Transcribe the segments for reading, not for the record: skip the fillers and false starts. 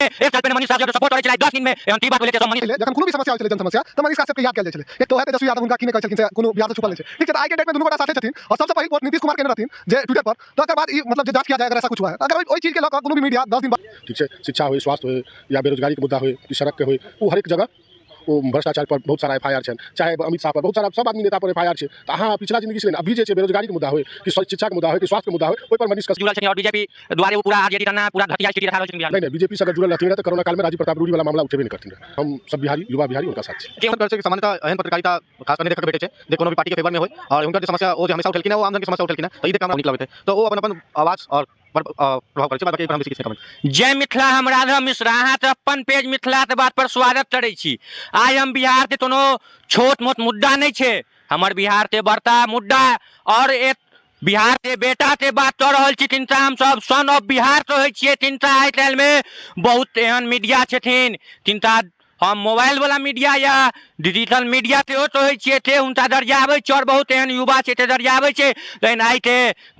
एक साल पहले मनीष साहब सपोर्ट करे चला 10 दिन में अंतिम बात बोले थे सब मनीष जखन कोनो भी समस्या होय छले जन समस्या त मनीष काश्यप के याद कैल जाय छले एक तो है तेजस्वी यादव हुनका की नै कहै छलखिन से कोनो बिहार से छुपल नै छै ठीक छै त आइ के डेट में दुनू गोटा साथे छथिन और सबसे पहिल पोस्ट नीतीश कुमार केने रहथिन जे ट्विटर पर तो एकर बाद ई मतलब जे जांच किया जाए अगर ऐसा कुछ हुआ है अगर ओई चीज के लक कोनो भी मीडिया 10 दिन बाद ठीक है शिक्षा हो स्वास्थ्य हो या बेरोजगारी के मुद्दा हो कि सड़क के हो वो हर एक जगह वो भ्रष्टाचार पर बहुत सारा एफआईआर छन चाहे अमित शाह पर बहुत सारा सब आदमी नेता पर एफआईआर छै त अहाँ पिछला जिंदगी से अभी जे बेरोजगारी के मुद्दा हो कि शिक्षा के मुद्दा हो कि स्वास्थ्य के मुद्दा हो ओइ पर मनीष जुड़ल छथिन और बीजेपी द्वारे वो पूरा आरजेडी तना पूरा घटिया स्थिति देखा रहल छथिन बिहार नहीं बीजेपी से अगर जुड़ल रहथिन त कोरोना काल में राजीव प्रताप रूडी वाला मामला उठेबे नहीं करथिन हम सब बिहारी युवा बिहारी उनका साथ छै के छै सामान्यतः एहन पत्रकारिता खास करने देखक भेटे छै जे कोनो भी पार्टी के फेवर में होय और हुनकर जे समस्या ओ जे हमेशा उठेलकिन है वो आमजन के समस्या उठेलकिन है त ई देख हमरा नीक लागैत है तो वो अपन आवाज और प्रभाव करे छै बाकी हम किसी कमेंट जय मिथिला हम राधा मिश्रा अहाँ तऽ अपन पेज मिथिला के बात पर स्वागत करै छी आइ हम बिहार के कोनो छोट मोट मुद्दा नहीं छै हमर बिहार के बड़का मुद्दा और एक बिहार के बेटा से बात कर रहल छी तिनका हम सब सन ऑफ बिहार कहै छियै तिनका आइ काल्हि में बहुत एहन मीडिया छथिन तिनका हम मोबाइल वाला मीडिया या डिजिटल मीडिया से कहै छियै ते हुनका दरियाबै छै और बहुत एहन युवा छै ते दरियाबै छै लेकिन आइ के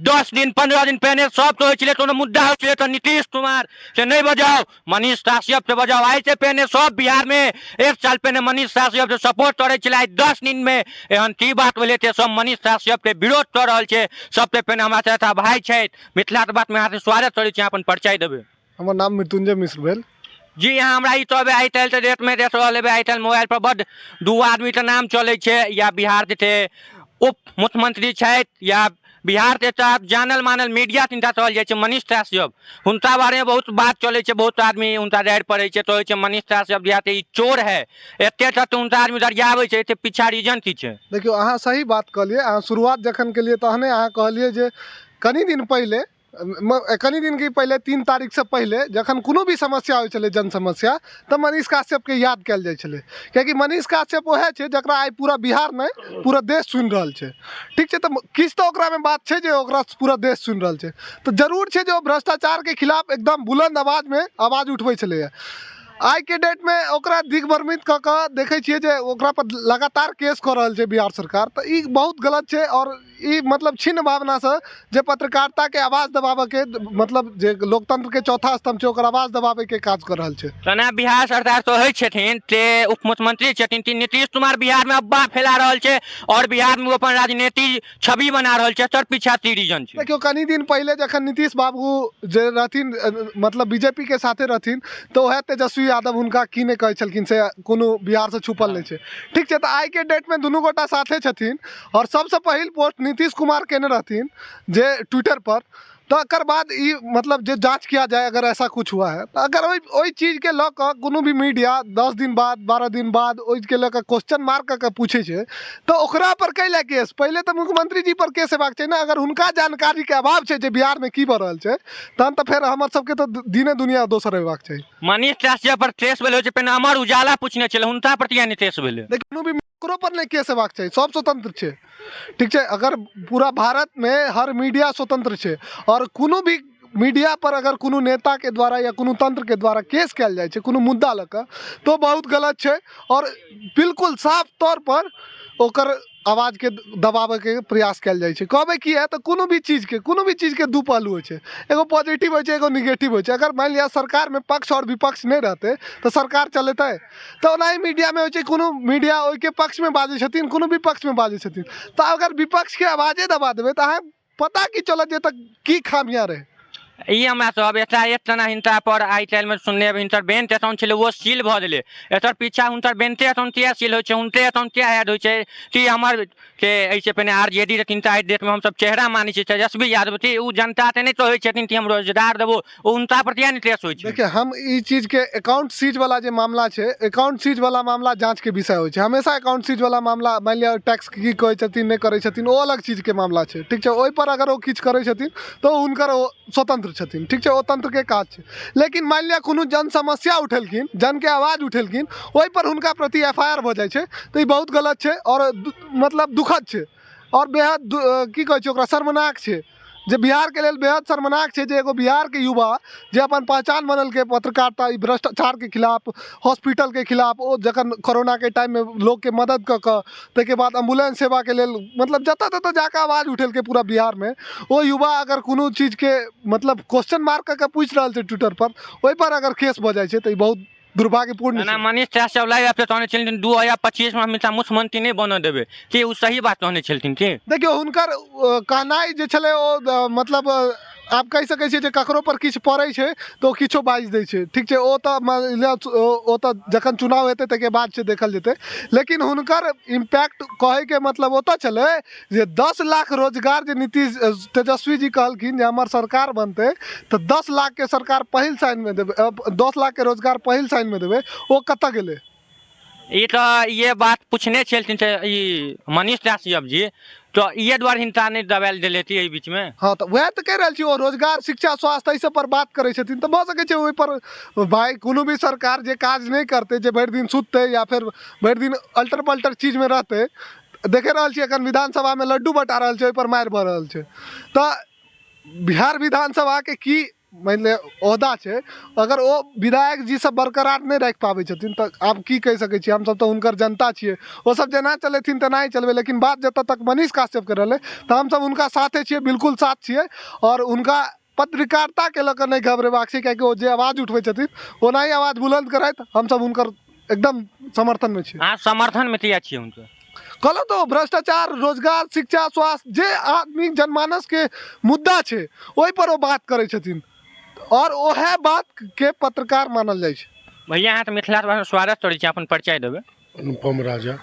10 दिन 15 दिन पहले सब कहै छलै कोनो मुद्दा होइ छलै तऽ नीतीश कुमार से नहीं बजाओ मनीष काश्यप से बजाओ आइ से पहले सब बिहार में एक साल पहले मनीष काश्यप से सपोर्ट करे छलै 10 दिन में एहन की बात भेलै ते सब मनीष काश्यप के विरोध कर रहल छै सबसे पहले हमरा चाचा भाई छै मिथिला के बात में अहाँ से स्वागत करै छी अपन परिचय देबै हमर नाम मृत्युंजय मिश्र भेल जी यहाँ हमरा ई तो आई टेल के डेट में देख रहल है आई टेल मोबाइल पर बड दू आदमी के नाम चले छे या बिहार के थे उप मुख्यमंत्री छथि या बिहार के साथ जानल मानल मीडिया तिनका कहल जाइ छै मनीष काश्यप हुनका बारे में बहुत बात चले छै बहुत आदमी हुनका डर पड़े छै तो मनीष काश्यप दिया ई चोर है एते तक हुनका आदमी दरियाबै छै एते पीछा रीजन की छै देखियो अहाँ सही बात कहलिए अहाँ शुरुआत जखन के लिए तहने अहाँ कहलिए जे कनी दिन पहले कनी दिन की पहले 3 तारीख से पहले जखन कोनो भी समस्या होइ छलै जन समस्या तऽ मनीष काश्यप के याद कैल जाइ छलै कियाकि मनीष काश्यप ओहे छै जकरा आइ पूरा बिहार नहीं पूरा देश सुनि रहल छै ठीक छै तऽ किछु तऽ ओकरा में बात छै जे ओकरा पूरा देश सुनि रहल छै तऽ जरूर छै जे ओ भ्रष्टाचार के खिलाफ एकदम बुलंद आवाज में आवाज उठबै छलैया आई के डेट में ओकरा दिग्भ्रमित क के देखे छियै जे ओकरा पर लगातार केस कर रहल छै बिहार सरकार तऽ ई बहुत गलत छै और ई मतलब छिन्न भावना से जे पत्रकारिता के आवाज दबावे के मतलब जे लोकतंत्र के चौथा स्तंभ छै ओकर आवाज दबावे के काज कर रहल छै तना बिहार सरकार तो है छथिन ते उप मुख्यमंत्री छथिन ती नीतीश कुमार बिहार में अब्बा फैला रहल छै और बिहार में अपन राजनीति छवि बना रहल छै तर पीछा रीजन छै देखियो कनी दिन पहले जखन नीतीश बाबू जे रहथिन मतलब बीजेपी के साथे रहथिन तो ओहे तेजस्वी यादव हुनका की नहीं कहै छलखिन से कोनो बिहार से छुपल नहीं छै ठीक छै तऽ आइ के डेट में दुनू गोटा साथे छथिन और सबसे पहिल पोस्ट नीतीश कुमार केने रहथिन जे ट्विटर पर तो अकर बाद ई मतलब जे जांच किया जाए अगर ऐसा कुछ हुआ है तो अगर ओई चीज के लऽ कऽ कोनो भी मीडिया 10 दिन बाद 12 दिन बाद ओई के लऽ कऽ क्वेश्चन मार्क कऽ पूछे छै तो ओकरा पर कैला केस पहले तो मुख्यमंत्री जी पर केस हेबाक छै ना अगर हुनका जानकारी के अभाव छै जे बिहार में की भऽ रहल छै तहन तऽ फेर हमर सबके तो दिने दुनिया दोसर हेबाक छै मनीष काश्यप पर केस भेल छै पहिने अमर उजाला पूछने छलै हुनका पर किया नहीं केस भेल कोनो भी ककरो पर नहीं केस हेबाक छै सब स्वतंत्र छै ठीक छै अगर पूरा भारत में हर मीडिया स्वतंत्र छै और कोनो भी मीडिया पर अगर कोनो नेता के द्वारा या कोनो तंत्र के द्वारा केस कैल जाए छै कोनो मुद्दा लऽ कऽ तो बहुत गलत छै और बिल्कुल साफ तौर पर ओकर आवाज के दबावे के प्रयास कैल जाए छै कहबै की है तो कोनो भी चीज के दू पहलू होइ छै एगो पॉजिटिव होइ छै एगो निगेटिव होइ छै अगर मान लिया सरकार में पक्ष और विपक्ष नहीं रहते तो सरकार चलेतै तो ओनाही मीडिया में होइ छै कोनो मीडिया ओइ के पक्ष में बाजै छथिन कोनो विपक्ष में बाजै छथिन तो अगर विपक्ष के आवाजे दबा देबै तऽ अहाँ पता की चलत जे तक की खामियां रहे ई हमरा सब एटा एक तना हिनका पर आई टेल में सुनने हिनकर बैंक अकाउंट छलै वो सील भऽ गेलै एकर पीछा हुनकर बैंक अकाउंट किया सील होइ छै हुनके अकाउंट किया ऐड होइ छै कि हमर के ऐसे पहिने आरजेडी के तिनका आई डेट में हम सब चेहरा मानै छी तेजस्वी यादव ती उ जनता ते नहीं कहै छथिन कि हम रोजगार देबो उनका पर किया नहीं केस होइ छै देखिए हम ई चीज के अकाउंट सीज वाला जे मामला छै अकाउंट सीज वाला मामला जांच के विषय होइ छै हमेशा अकाउंट सीज वाला मामला मान लिया टैक्स की कहै छथिन नहीं करै छथिन ओ अलग चीज के मामला छै ठीक छै ओइ पर अगर ओ किछ करै छथिन तो हुनकर स्वतंत्र छथिन ठीक छै ओ तंत्र के काज छै लेकिन मान लिया कोनो जन समस्या उठेलखिन जन के आवाज उठेलखिन ओइ पर हुनका प्रति एफआईआर भऽ जाइ छै तो ई बहुत गलत छै और मतलब दुखद छै और बेहद की कहै छै ओकरा शर्मनाक छै जे बिहार के लेल बेहद शर्मनाक छै जे एगो बिहार के युवा जे अपन पहचान बनल के पत्रकारिता ई भ्रष्टाचार के खिलाफ, हॉस्पिटल के खिलाफ, ओ जखन कोरोना के टाइम में लोग के मदद क के ताके बाद एम्बुलेंस सेवा के लेल मतलब जतऽ ततऽ जाके आवाज उठेल के पूरा बिहार में, ओ युवा अगर कोनो चीज के मतलब क्वेश्चन मार्क के पूछ रहल छै ट्विटर पर, ओहि पर अगर केस भऽ जाइ छै तऽ ई बहुत दुर्भाग्यपूर्ण ना छै। मनीष त्रास सब लाइव पे तहने चलथिन 2025 में हमेशा मुख्यमंत्री नहीं बनऽ देबै कि उ सही बात तहने चलथिन की? देखियो हुनकर कहनाइ जे छलै ओ मतलब आप कहि सकै छियै जे ककरो पर किछु पड़ै छै तऽ ओ किछो बाजि दै छै, ठीक छै। ओ तऽ जखन चुनाव हेतै ताहिके बाद छै देखल जेतै, लेकिन हुनकर इम्पैक्ट कहैके मतलब ओतऽ छलै जे 10 लाख रोजगार जे नीतीश तेजस्वी जी कहलखिन जे हमर सरकार बनतै तऽ 10 लाख के सरकार पहिल साइन में देबै, 10 लाख के रोजगार पहिल साइन में देबै, ओ कतऽ गेलै? ये तो ये बात पूछने चलथिन मनीष त्रास जी, तो ये द्वारा हिंसा नहीं दबायल दिले थी एहि बीच में। हाँ, तो वह तो कह रहल छी, ओ रोजगार, शिक्षा, स्वास्थ्य एहि सब पर बात करै छथिन तऽ भऽ सकै छै ओहि पर भाई कोनो भी सरकार जे काज नहीं करते, जे भरि दिन सुतते या फिर भरि दिन अल्टर पल्टर चीज में रहते, देखे रहल छी एखन विधानसभा में लड्डू बटा रहल छै, ओहि पर मारि भऽ रहल छै। तऽ बिहार विधानसभा के की मान ले ओहदा छै, अगर ओ विधायक जी सब बरकरार नहीं राखि पाबै छथिन तऽ आब की कहि सकै छी, हमसब तऽ हुनकर जनता छियै, ओ सब जेना चलेथिन तेना ही चलबै। लेकिन बात जतऽ तक मनीष काश्यप के रहलै तऽ हमसब हुनका साथे छियै, बिल्कुल साथ छियै, और हुनका पत्रकारिता के लऽ कऽ नहीं घबरेबाक छै, कियाकि ओ जे आवाज उठबै छथिन ओनाही आवाज बुलंद करैत हमसब हुनकर एकदम समर्थन में छियै। हाँ, समर्थन में तैयार छियै हुनकर। कहलो तो भ्रष्टाचार, रोजगार, शिक्षा, स्वास्थ्य जे आदमी जनमानस के मुद्दा छै ओहि पर ओ बात करै छथिन, और ओहे बात के पत्रकार मानल जाइ छै। भैया अहाँ तऽ मिथिला भाषा में स्वागत करै छी, अपन परिचय देबै। अनुपम राजा।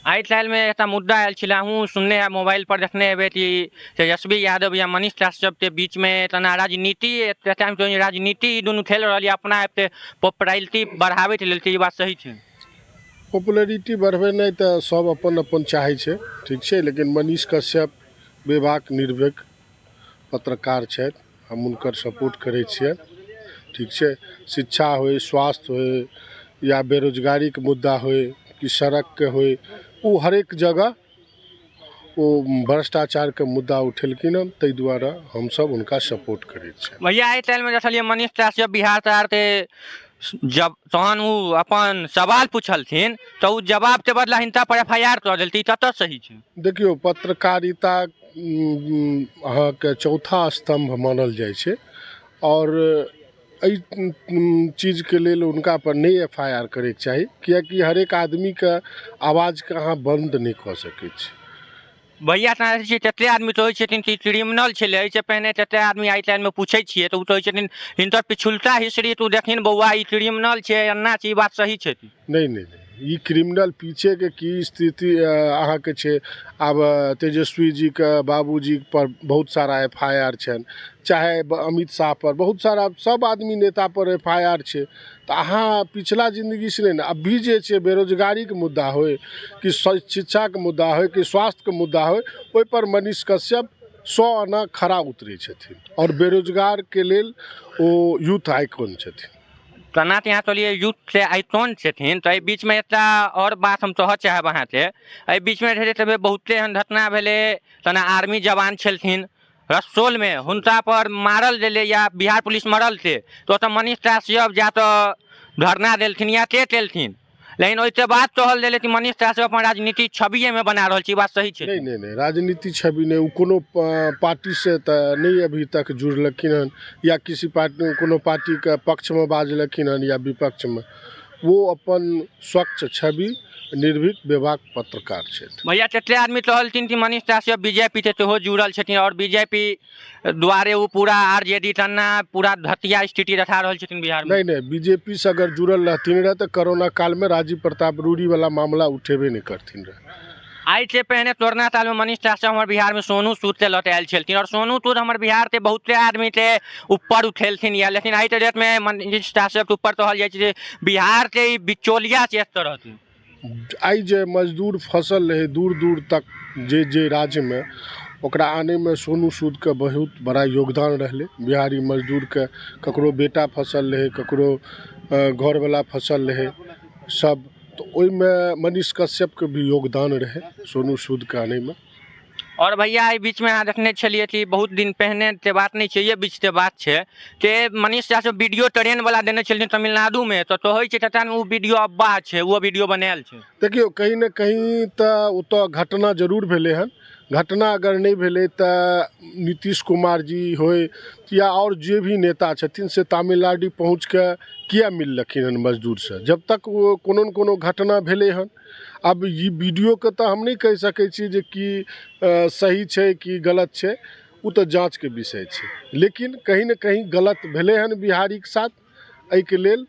आइ काल्हि में एकटा मुद्दा आयल छलै, अहूँ सुनने है, मोबाइल पर देखने हेबै कि तेजस्वी यादव या मनीष काश्यप के बीच में तना राजनीति दुनू खेल रहल यऽ अपना एते पॉपुलैरिटी बढ़ाबै के लेल, ई बात सही छै? पॉपुलैरिटी बढ़ेनाइ तऽ सब अपन अपन चाहै छै, ठीक छै, लेकिन मनीष कश्यप बेबाक निर्भीक पत्रकार छथि, हम हुनकर सपोर्ट करै छियै, ठीक छै। शिक्षा होय, स्वास्थ्य होय या बेरोजगारीके मुद्दा होय कि सड़कके होय, ओ हरेक जगह ओ भ्रष्टाचारके मुद्दा उठेलखिन हँ, ताहि दुआरे हमसब हुनका सपोर्ट करै छियै। भैया आइ काल्हि में देखलियै मनीष काश्यप बिहार सरकार के जब तहन ओ अपन सवाल पूछलथिन तऽ ओ जवाब के बदला हिनका पर FIR कऽ देलथिन, ई कतऽ सही छै? देखियौ, पत्रकारिता अहाँके चौथा स्तंभ मानल जाइ छै, और एहि चीजके लेल हुनका पर नहीं FIR करैके चाही, किएकि हरेक आदमीके आवाजके अहाँ बंद नहीं कऽ सकै छी। भैया तते आदमी तो छथिन कि क्रिमिनल छलै, एहिसँ पहिने तते आदमी आइ काल्हि में पूछै छियै तऽ ओ कहै छथिन हिनकर पिछुलका हिस्ट्री तू देखिन बौआ, ई क्रिमिनल छै, एना छै, ई बात सही छै? नहीं नहीं नहीं, ई क्रिमिनल पीछे के की स्थिति अहाँके छै। आब तेजस्वी जी के बाबूजी पर बहुत सारा FIR छनि, चाहे अमित शाह पर, बहुत सारा सब आदमी नेता पर FIR छै। तऽ अहाँ पिछला जिंदगी से नहीं, अभी जे छै बेरोजगारीके मुद्दा होय कि शिक्षाके मुद्दा होय कि स्वास्थ्यके मुद्दा होय, ओहि पर मनीष कश्यप 100 आना खड़ा उतरै छथिन, और बेरोजगारके लेल ओ यूथ आइकॉन छथिन। तना यहाँ चलिए यूथ से आइकॉन छथिन, तो एहि बीच में एकटा और बात हम कहऽ चाहब अहाँ से। एहि बीच में धीरे बहुते एहन घटना भेलै, तना आर्मी जवान छलथिन रक्सौल में, हुनका पर मारल गेलै या बिहार पुलिस मरल थे, तो ओतऽ मनीष काश्यप जा तऽ धरना देलथिन या के केलथिन, लेकिन ओहिके बाद कहल गेलै कि मनीष काश्यप अपन राजनीति छविये में बना रहल छी, बात सही छै? नहीं नहीं नहीं, राजनीति छवि नहीं, वो कोनो पार्टी से तो नहीं अभी तक जुड़लखिन हन, या किसी पार्टी कोनो पार्टी के पक्ष में बाजलखिन हन या विपक्ष में, वो अपन स्वच्छ छवि निर्भीक बेबाक पत्रकार छथि। भैया कते आदमी कहलथिन कि मनीष काश्यप बीजेपी से सेहो जुड़ल छथिन, और बीजेपी द्वारे वो पूरा RJD तना पूरा घटिया स्थिति देखा रहल छथिन बिहार में। नहीं नहीं, बीजेपी से अगर जुड़ल रहथिन रहे तो कोरोना काल में राजीव प्रताप रूडी वाला मामला उठेबे नहीं करथिन रहे। आई से पहले कोरोना काल में मनीष काश्यप हमारे बिहार में सोनू सूद से लौट आयल छलथिन, और सोनू सूद हमारे बिहार के बहुते आदमी के ऊपर उठेलथिन या, लेकिन आई के डेट में मनीष काश्यप के ऊपर कहल जाइ छै बिहार के बिचौलिया से एक तरह के। आई जे मजदूर फसल रहे दूर दूर तक जे राज्य में, ओकरा आने में सोनू सूद के बहुत बड़ा योगदान रहले। बिहारी मजदूर के ककरो बेटा फसल रहे, ककरो घर वाला फसल रहे सब, तो ओहि में मनीष कश्यप के भी योगदान रहे सोनू सूद के आने में। और भैया एहि बीच में अहाँ देखने छलिए कि बहुत दिन पहले ते बात नहीं चाहिए बीच ते बात है कि मनीष झा सब वीडियो ट्रेन वाला देने छलिए तमिलनाडु में तो होइ छै तटा वो वीडियो अब्बा है वो वीडियो बनायल छै। देखियो कहीं न कहीं तो ओतऽ घटना जरूर भेलै हन। घटना अगर नहीं भेलै तो नीतीश कुमार जी होय या और जे भी नेता छथिन से तमिलनाडु पहुँच के किया मिललखिन हन मजदूर से। जब तक वो कोनो न कोनो घटना भेलै हन। अब ई वीडियो के तो हम नहीं कह सकै छी जे कि सही छै कि गलत छै, वो तो जांच के विषय छै। लेकिन कहीं न कहीं गलत भेलै हन बिहारी के साथ। एहि के लेल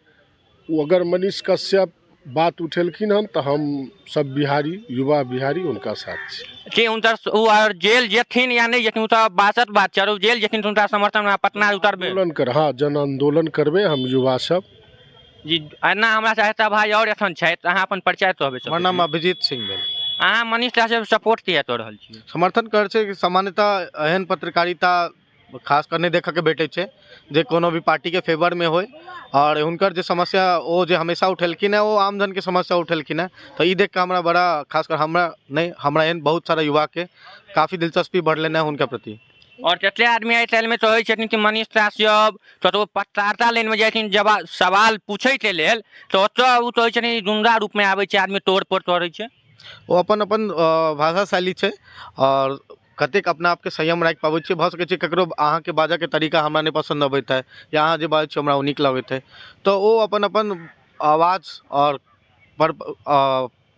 वो अगर मनीष कश्यप बात उठेलखिन हन तो हम सब बिहारी युवा बिहारी उनका साथ छी कि उनकर वो और जेल जेथिन या नहीं जेथिन तो बासत बात छै, जेल जेथिन तो उनका समर्थन में पटना उतरबे आंदोलन कर, हाँ जन आंदोलन करबे हम युवा सब। जी एना हमरा चाहता भाई और एखन छै अहाँ अपन परिचय तो होबे। हमर नाम अभिजीत सिंह भेल। अहाँ मनीष झा से सपोर्ट किया तो रहल छी? समर्थन कर छै कि सामान्यतः एहन पत्रकारिता खास कर नहीं देखा के भेटे छै जे कोनो भी पार्टी के फेवर में होय और हुनकर जे समस्या वो जे हमेशा उठेलखिन है वो आम जन के समस्या उठेलखिन है। तो ये देख के हमरा बड़ा खासकर हमरा नहीं हमरा एहन बहुत सारा युवा के काफी दिलचस्पी बढ़ले है उनके प्रति। और कते आदमी एहि टाइम में तो होइ छथिन कि मनीष कश्यप तो पत्रकारिता लाइन में जाथिन जवाब सवाल पूछे के लेल तो ओतऽ उ तो होइ छथिन गुंडा रूप में आबै छै आदमी तोड़ फोड़ करै छै। वो अपन अपन भाषा शैली छै और कतेक अपना आपके संयम राखि पाबै छै। भऽ सकै छै ककरो अहाँके बाजऽ के तरीका हमरा नहीं पसंद अबैत है या अहाँ जे बाजै छी हमरा नीक लगैत है तो वो अपन अपन आवाज और पर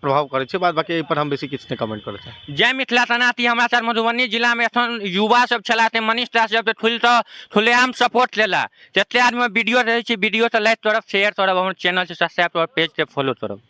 प्रभाव करे छै। बाद बाकी एहि पर हम बेसी किछु नहीं कमेंट करै छै। जय मिथिला तनाती हमरा सर मधुबनी जिला में एखन युवा सब छलाते मनीष कश्यप खुलेआम सपोर्ट लेला जते आदमी वीडियो रहे छै वीडियो तो लाइक करब शेयर करब हमर चैनल से सब्सक्राइब करब पेज के फॉलो करब।